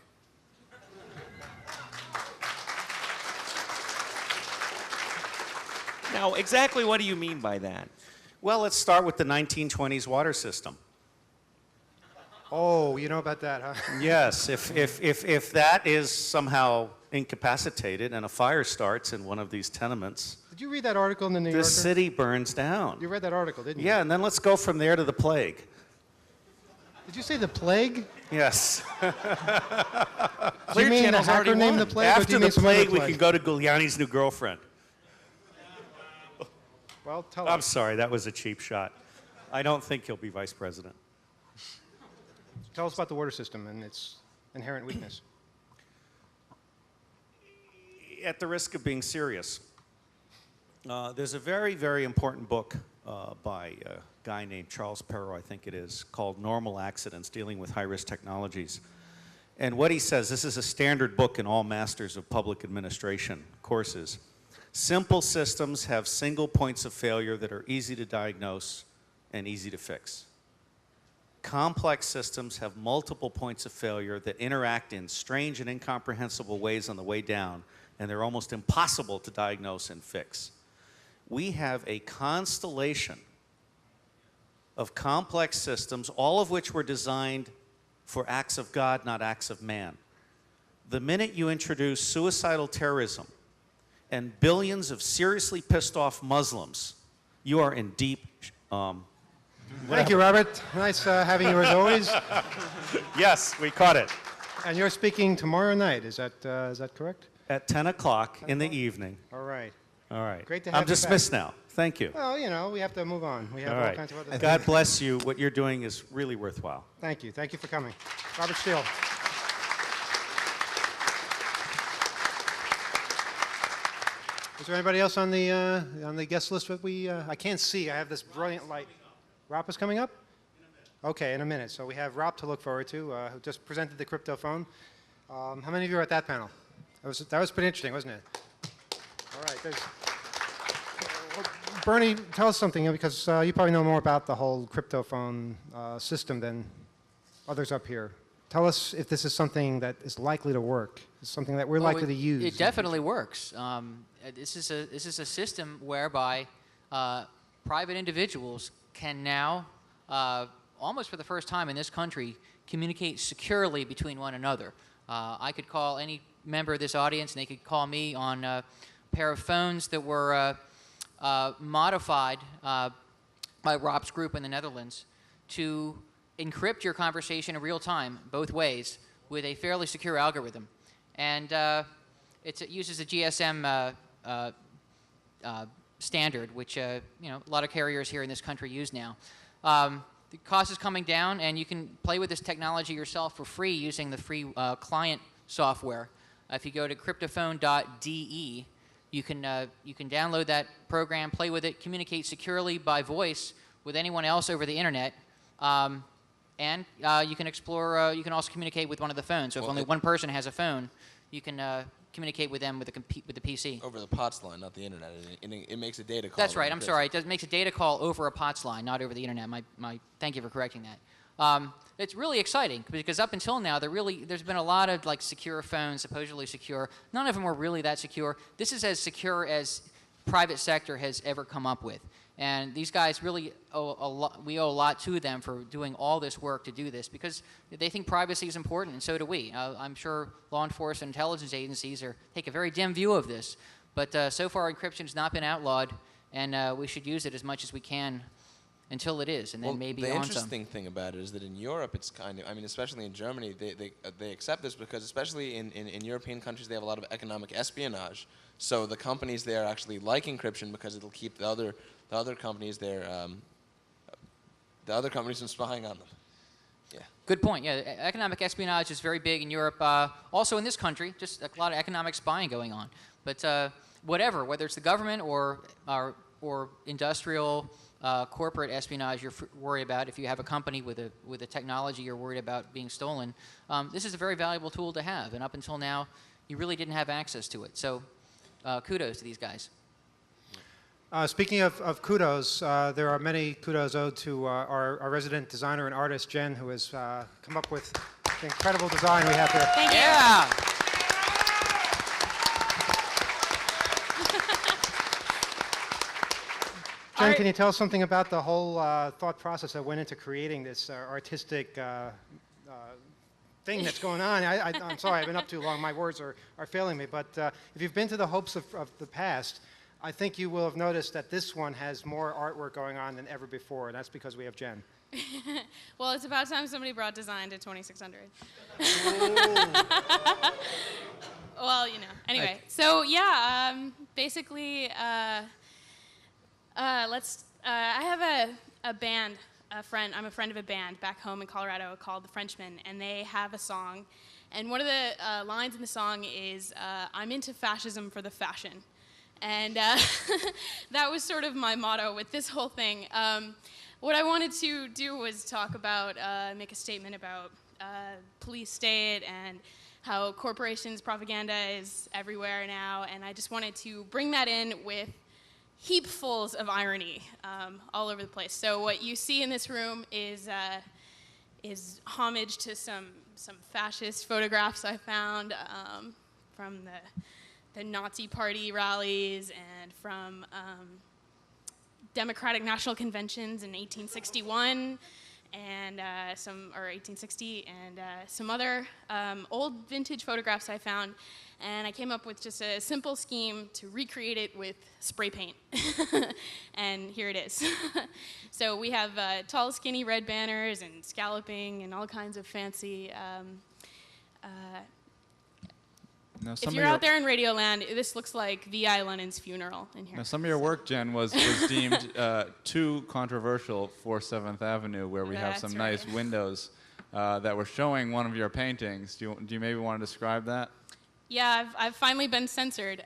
Now, exactly what do you mean by that? Well, let's start with the 1920s water system. Oh, you know about that, huh? Yes, if that is somehow incapacitated and a fire starts in one of these tenements, Did you read that article in the New Yorker? the city burns down. You read that article, didn't you? Yeah, and then let's go from there to the plague. Did you say the plague? Yes. Do you Clear mean the Channel's already hacker named won. the plague? or do After you the mean some other plague, we can go to Giuliani's new girlfriend. Well, tell I'm us. sorry, that was a cheap shot. I don't think he'll be vice president. Tell us about the water system and its inherent weakness. At the risk of being serious, there's a very, very important book by a guy named Charles Perrow, I think it is, called Normal Accidents, Dealing with High-Risk Technologies. And what he says, this is a standard book in all Masters of Public Administration courses. Simple systems have single points of failure that are easy to diagnose and easy to fix. Complex systems have multiple points of failure that interact in strange and incomprehensible ways on the way down, and they're almost impossible to diagnose and fix. We have a constellation of complex systems, all of which were designed for acts of God, not acts of man. The minute you introduce suicidal terrorism and billions of seriously pissed off Muslims, you are in deep Thank you, Robert. Nice having you as always. Yes, we caught it. And you're speaking tomorrow night. Is that correct? At 10 o'clock in the evening. All right. All right. Great to have I'm you dismissed back. now. Thank you. Well, you know, we have to move on. We have All all right. kinds of other God things. bless you. What you're doing is really worthwhile. Thank you. Thank you for coming. Robert Steele. Is there anybody else on the guest list that I can't see. I have this brilliant light. Rob is coming up? Okay, in a minute. So we have Rob to look forward to, who just presented the crypto phone. How many of you were at that panel? That was pretty interesting, wasn't it? All right. Bernie, tell us something, because you probably know more about the whole crypto phone system than others up here. Tell us if this is something that is likely to work, something that we're likely to use. It definitely works. This is a system whereby private individuals can now, almost for the first time in this country, communicate securely between one another. I could call any member of this audience, and they could call me on a pair of phones that were modified by Rob's group in the Netherlands to encrypt your conversation in real time, both ways, with a fairly secure algorithm. And it uses a GSM standard, which a lot of carriers here in this country use now. The cost is coming down, and you can play with this technology yourself for free using the free client software. If you go to cryptophone.de, you can download that program, play with it, communicate securely by voice with anyone else over the internet. And you can explore. You can also communicate with one of the phones. So if only one person has a phone, you can communicate with them with the PC. Over the POTS line, not the internet. It makes a data call. That's right. I'm sorry. It makes a data call over a POTS line, not over the internet. Thank you for correcting that. It's really exciting because up until now, there's been a lot of like secure phones, supposedly secure. None of them were really that secure. This is as secure as private sector has ever come up with. And these guys really owe a lot. We owe a lot to them for doing all this work to do this because they think privacy is important, and so do we. I'm sure law enforcement and intelligence agencies take a very dim view of this. But so far, encryption has not been outlawed, and we should use it as much as we can until it is, and then maybe on some. The interesting thing about it is that in Europe, it's kind of, especially in Germany, they accept this because especially in European countries, they have a lot of economic espionage. So the companies there actually like encryption because it'll keep the other companies there, the other companies from spying on them. Yeah. Good point. Yeah, economic espionage is very big in Europe. Also in this country, just a lot of economic spying going on. But whether it's the government or industrial, corporate espionage you're worried about, if you have a company with a technology you're worried about being stolen, this is a very valuable tool to have. And up until now, you really didn't have access to it. So kudos to these guys. Speaking of kudos, there are many kudos owed to our resident designer and artist, Jen, who has come up with the incredible design we have here. Thank you. Yeah. Jen, can you tell us something about the whole thought process that went into creating this artistic thing that's going on? I'm sorry, I've been up too long. My words are failing me. But if you've been to the Hopes of the past, I think you will have noticed that this one has more artwork going on than ever before, and that's because we have Jen. Well, it's about time somebody brought design to 2600. Well, Anyway, so yeah, basically, I have a band, I'm a friend of a band back home in Colorado called The Frenchmen, and they have a song, and one of the lines in the song is, "I'm into fascism for the fashion." And that was sort of my motto with this whole thing. What I wanted to do was talk about, make a statement about police state and how corporations' propaganda is everywhere now. And I just wanted to bring that in with heapfuls of irony all over the place. So what you see in this room is homage to some fascist photographs I found from the Nazi Party rallies and from Democratic National Conventions in 1861 and 1860 and some other old vintage photographs I found, and I came up with just a simple scheme to recreate it with spray paint. And here it is. So we have tall, skinny red banners and scalloping and all kinds of fancy if you're out there in Radioland, this looks like V.I. Lenin's funeral in here. Now, some of your work, Jen, was deemed too controversial for 7th Avenue, where we have some nice windows that were showing one of your paintings. Do you maybe want to describe that? Yeah, I've finally been censored.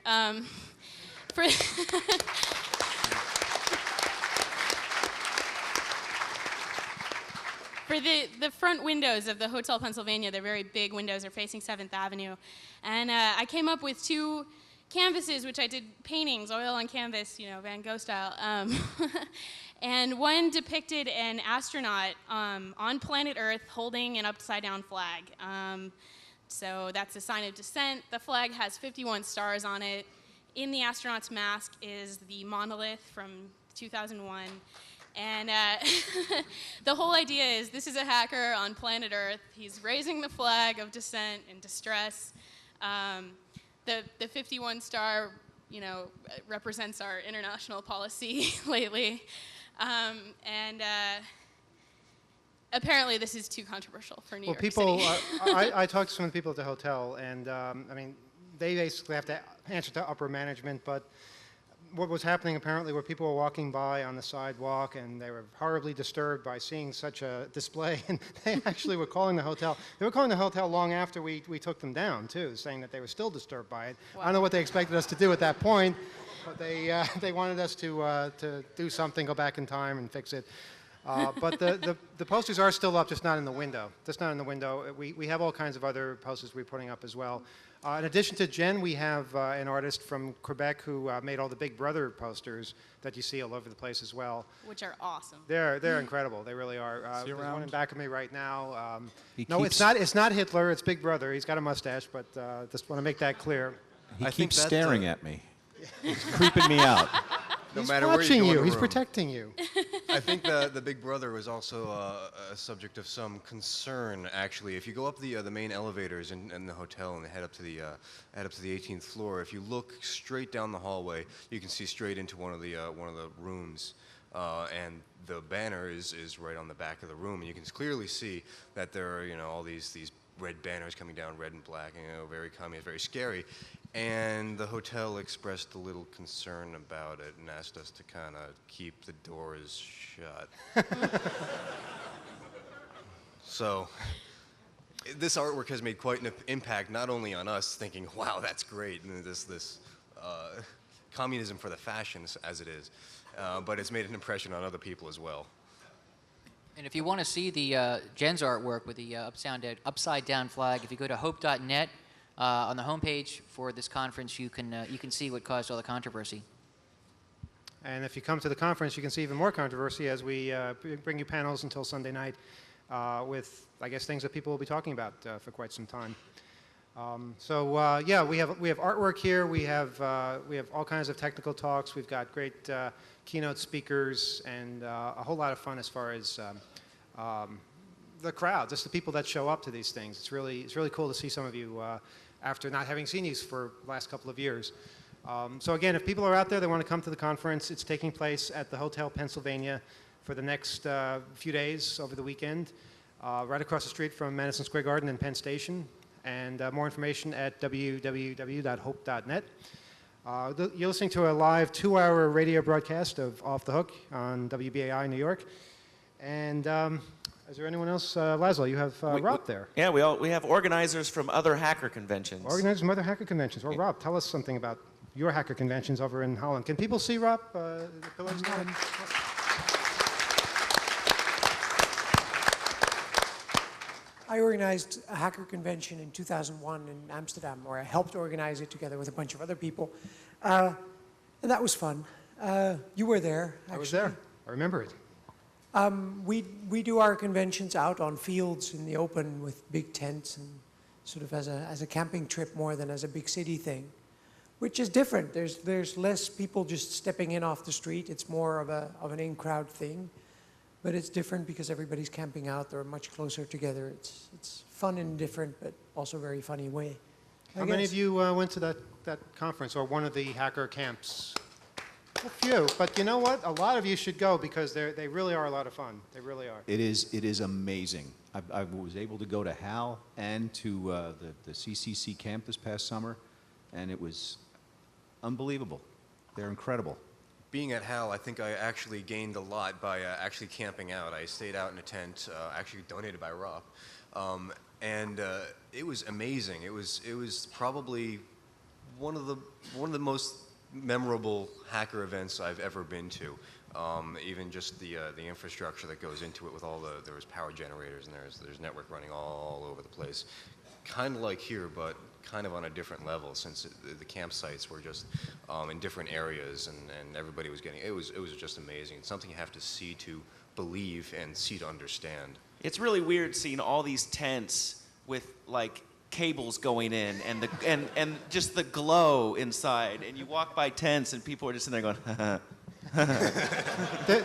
For the front windows of the Hotel Pennsylvania, they're very big windows. They're facing 7th Avenue. And I came up with two canvases, which I did paintings, oil on canvas, you know, Van Gogh style. And one depicted an astronaut on planet Earth holding an upside-down flag. So that's a sign of descent. The flag has 51 stars on it. In the astronaut's mask is the monolith from 2001. And the whole idea is this is a hacker on planet Earth. He's raising the flag of dissent and distress. The 51 star, you know, represents our international policy lately. Apparently this is too controversial for New York people, City. I talked to some of the people at the hotel, and I mean, they basically have to answer to upper management, but what was happening apparently were people were walking by on the sidewalk and they were horribly disturbed by seeing such a display, and they actually were calling the hotel. They were calling the hotel long after we took them down, too, saying that they were still disturbed by it. Wow. I don't know what they expected us to do at that point, but they wanted us to do something, go back in time and fix it. But the posters are still up, just not in the window. Just not in the window. We have all kinds of other posters we're putting up as well. In addition to Jen, we have an artist from Quebec who made all the Big Brother posters that you see all over the place as well. Which are awesome. They're incredible. They really are. There's one in back of me right now. No, keeps- it's not Hitler. It's Big Brother. He's got a mustache, but just want to make that clear. He I think keeps that, staring at me. He's creeping me out. No He's matter where watching you go in you. the He's room. protecting you. I think the Big Brother was also a subject of some concern. Actually, if you go up the main elevators in the hotel and head up to the 18th floor, if you look straight down the hallway, you can see straight into one of the rooms, and the banner is right on the back of the room, and you can clearly see that there are all these red banners coming down, red and black, very communist, very scary. And the hotel expressed a little concern about it and asked us to kind of keep the doors shut. So this artwork has made quite an impact, not only on us thinking, wow, that's great, and this communism for the fashions, as it is, but it's made an impression on other people as well. And if you want to see the Jen's artwork with the upside down flag, if you go to hope.net, on the homepage for this conference, you can see what caused all the controversy. And if you come to the conference, you can see even more controversy as we bring you panels until Sunday night with, I guess, things that people will be talking about for quite some time. Yeah, we have artwork here. We have all kinds of technical talks. We've got great keynote speakers and a whole lot of fun as far as the crowd, just the people that show up to these things. It's really cool to see some of you after not having seen you for the last couple of years. So again, if people are out there that want to come to the conference, it's taking place at the Hotel Pennsylvania for the next few days over the weekend, right across the street from Madison Square Garden and Penn Station. And more information at www.hope.net. You're listening to a live 2-hour radio broadcast of Off the Hook on WBAI New York. And is there anyone else? Laszlo, you have Rob there. Yeah, we have organizers from other hacker conventions. Organizers from other hacker conventions. Well, Rob, tell us something about your hacker conventions over in Holland. Can people see Rob? The pillars now? I organized a hacker convention in 2001 in Amsterdam, or I helped organize it together with a bunch of other people. And that was fun. You were there, actually. I was there. I remember it. We do our conventions out on fields in the open with big tents and sort of as a camping trip more than as a big city thing, which is different. There's less people just stepping in off the street. It's more of an in-crowd thing. But it's different because everybody's camping out. They're much closer together. It's fun in a different but also very funny way. How many of you went to that conference or one of the hacker camps? A few, but you know what? A lot of you should go because they really are a lot of fun. They really are. It is amazing. I was able to go to HAL and to the CCC camp this past summer, and it was unbelievable. They're incredible. Being at HAL, I think I actually gained a lot by actually camping out. I stayed out in a tent, actually donated by Rob, and it was amazing. It was probably one of the most memorable hacker events I've ever been to. Even just the infrastructure that goes into it with there was power generators and there's network running all over the place. Kind of like here, but kind of on a different level, since the campsites were just in different areas, and everybody was getting, it was just amazing. It's something you have to see to believe and see to understand. It's really weird seeing all these tents with like cables going in and just the glow inside, and you walk by tents and people are just sitting there going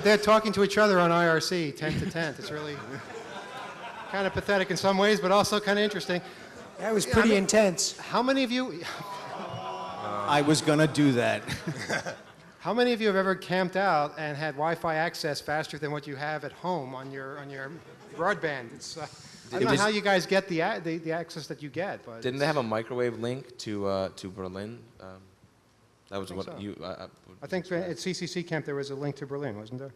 They're talking to each other on IRC, tent to tent. It's really kind of pathetic in some ways, but also kind of interesting. That was pretty intense. How many of you? I was going to do that. How many of you have ever camped out and had Wi-Fi access faster than what you have at home on your broadband? It's, I don't know how you guys get the access that you get, but Didn't they have a microwave link to Berlin? That was what so. you. I think at CCC camp there was a link to Berlin, wasn't there?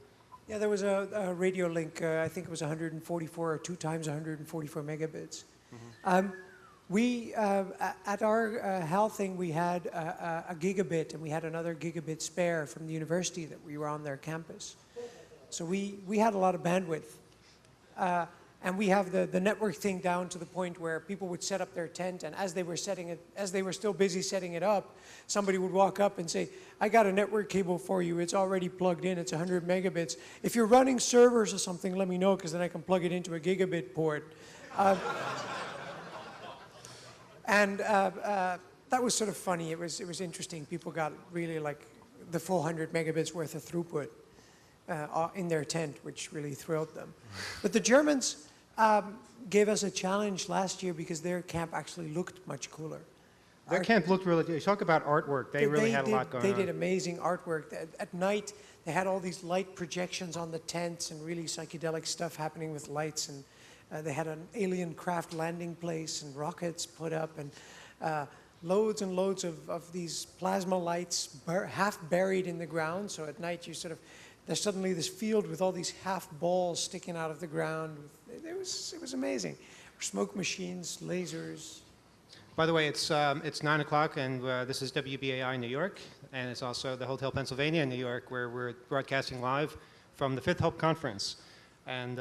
Yeah, there was a radio link. I think it was 144 or 2 times 144 megabits. We at our HAL thing we had a gigabit, and we had another gigabit spare from the university that we were on their campus. So we had a lot of bandwidth. And we have the network thing down to the point where people would set up their tent, and as they were still busy setting it up, somebody would walk up and say, "I got a network cable for you. It's already plugged in. It's 100 megabits. If you're running servers or something, let me know, because then I can plug it into a gigabit port." That was sort of funny. It was interesting. People got really like the full 100 megabits worth of throughput in their tent, which really thrilled them. But the Germans gave us a challenge last year because their camp actually looked much cooler. Their camp looked really good. You talk about artwork. They really had a lot going on. They did amazing artwork. At night, they had all these light projections on the tents and really psychedelic stuff happening with lights. And they had an alien craft landing place and rockets put up, and loads and loads of these plasma lights half buried in the ground. So at night, there's suddenly this field with all these half balls sticking out of the ground. It was amazing. Smoke machines, lasers. By the way, it's 9 o'clock, and this is WBAI New York, and it's also the Hotel Pennsylvania in New York, where we're broadcasting live from the Fifth Hope Conference. And